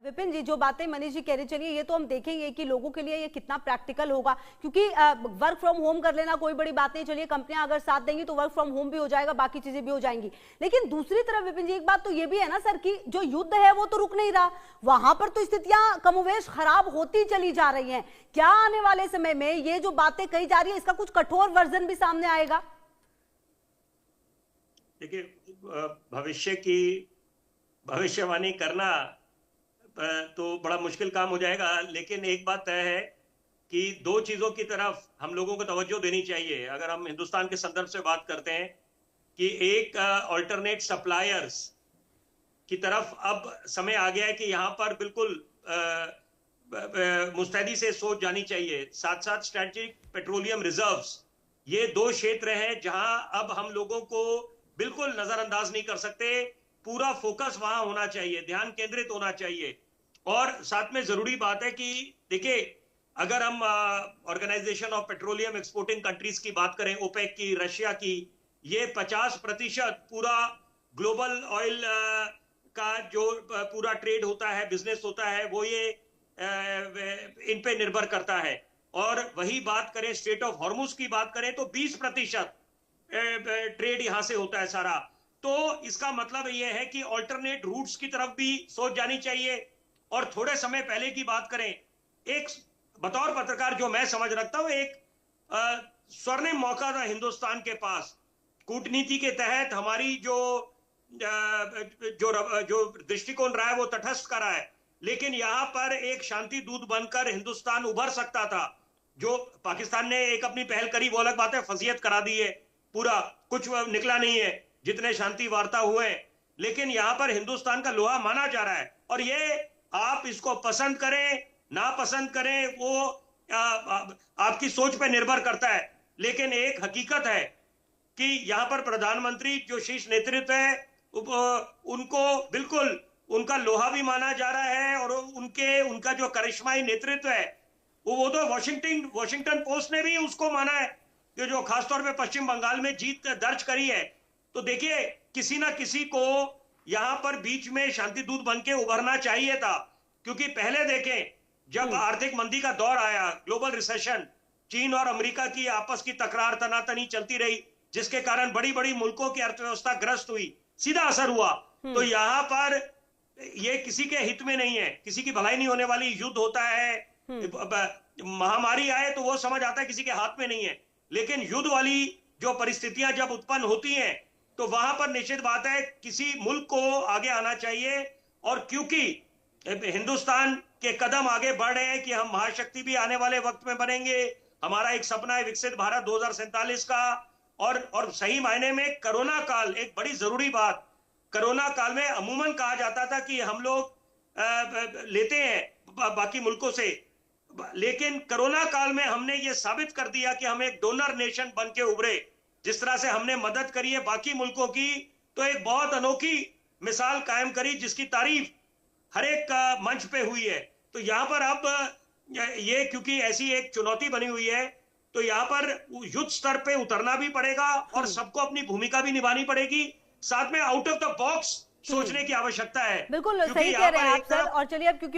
विपिन जी, जो बातें मनीष जी कह रहे, चलिए ये तो हम देखेंगे कि लोगों के लिए ये कितना प्रैक्टिकल होगा, क्योंकि वर्क फ्रॉम होम कर लेना कोई बड़ी बात नहीं। चलिए कंपनियां अगर साथ देंगी तो वर्क फ्रॉम होम भी हो जाएगा, बाकी चीजें भी हो जाएंगी। लेकिन दूसरी तरफ विपिन जी, एक बात तो ये भी है ना सर, कि जो युद्ध है वो तो रुक नहीं रहा, वहां पर तो स्थितियां कमोवेश खराब होती चली जा रही है। क्या आने वाले समय में ये जो बातें कही जा रही है, इसका कुछ कठोर वर्जन भी सामने आएगा? देखिए, भविष्य की भविष्यवाणी करना तो बड़ा मुश्किल काम हो जाएगा, लेकिन एक बात तय है कि दो चीजों की तरफ हम लोगों को तवज्जो देनी चाहिए। अगर हम हिंदुस्तान के संदर्भ से बात करते हैं कि एक ऑल्टरनेट सप्लायर्स की तरफ अब समय आ गया है कि यहाँ पर बिल्कुल मुस्तैदी से सोच जानी चाहिए। साथ साथ स्ट्रेटेजिक पेट्रोलियम रिजर्व्स, ये दो क्षेत्र हैं जहां अब हम लोगों को बिल्कुल नजरअंदाज नहीं कर सकते। पूरा फोकस वहां होना चाहिए, ध्यान केंद्रित होना चाहिए। और साथ में जरूरी बात है कि देखिए, अगर हम organisation of petroleum exporting countries की बात करें, ओपेक की, रशिया की, ये 50% पूरा ग्लोबल ऑयल का जो पूरा ट्रेड होता है, बिजनेस होता है, वो ये इन पे निर्भर करता है। और वही बात करें स्ट्रेट ऑफ हॉर्मुज की बात करें तो 20% ट्रेड यहां से होता है सारा। तो इसका मतलब यह है कि ऑल्टरनेट रूट्स की तरफ भी सोच जानी चाहिए। और थोड़े समय पहले की बात करें, एक बतौर पत्रकार जो मैं समझ रखता हूं, एक स्वर्णिम मौका था हिंदुस्तान के पास। कूटनीति के तहत हमारी जो दृष्टिकोण रहा है वो तटस्थ करा है, लेकिन यहां पर एक शांति दूत बनकर हिंदुस्तान उभर सकता था। जो पाकिस्तान ने एक अपनी पहल करी, वो अलग बात है, फजीयत करा दी है, पूरा कुछ निकला नहीं है जितने शांति वार्ता हुए। लेकिन यहां पर हिंदुस्तान का लोहा माना जा रहा है, और ये आप इसको पसंद करें ना पसंद करें वो आपकी सोच पर निर्भर करता है। लेकिन एक हकीकत है कि यहां पर प्रधानमंत्री जो शीर्ष नेतृत्व है, उनको बिल्कुल उनका लोहा भी माना जा रहा है, और उनका जो करिश्माई नेतृत्व है वो तो वॉशिंगटन पोस्ट ने भी उसको माना है, जो खासतौर पे पश्चिम बंगाल में जीत दर्ज करी है। तो देखिए, किसी ना किसी को यहां पर बीच में शांति दूत बन के उभरना चाहिए था, क्योंकि पहले देखें जब आर्थिक मंदी का दौर आया, ग्लोबल रिसेशन, चीन और अमेरिका की आपस की तकरार तनातनी चलती रही, जिसके कारण बड़ी बड़ी मुल्कों की अर्थव्यवस्था ग्रस्त हुई, सीधा असर हुआ। तो यहां पर ये किसी के हित में नहीं है, किसी की भलाई नहीं होने वाली। युद्ध होता है, महामारी आए तो वो समझ आता है किसी के हाथ में नहीं है, लेकिन युद्ध वाली जो परिस्थितियां जब उत्पन्न होती हैं तो वहां पर निश्चित बात है किसी मुल्क को आगे आना चाहिए। और क्योंकि हिंदुस्तान के कदम आगे बढ़ रहे हैं कि हम महाशक्ति भी आने वाले वक्त में बनेंगे, हमारा एक सपना है विकसित भारत 2047 का। और सही मायने में कोरोना काल एक बड़ी जरूरी बात। कोरोना काल में अमूमन कहा जाता था कि हम लोग लेते हैं बाकी मुल्कों से, लेकिन कोरोना काल में हमने ये साबित कर दिया कि हम एक डोनर नेशन बन के उभरे। जिस तरह से हमने मदद करी है बाकी मुल्कों की, तो एक बहुत अनोखी मिसाल कायम करी, जिसकी तारीफ हर एक मंच पे हुई है। तो यहाँ पर अब ये क्योंकि ऐसी एक चुनौती बनी हुई है, तो यहाँ पर युद्ध स्तर पे उतरना भी पड़ेगा और सबको अपनी भूमिका भी निभानी पड़ेगी। साथ में आउट ऑफ द बॉक्स सोचने की आवश्यकता है। बिल्कुल सही कह रहे हैं आप सर। और चलिए अब क्योंकि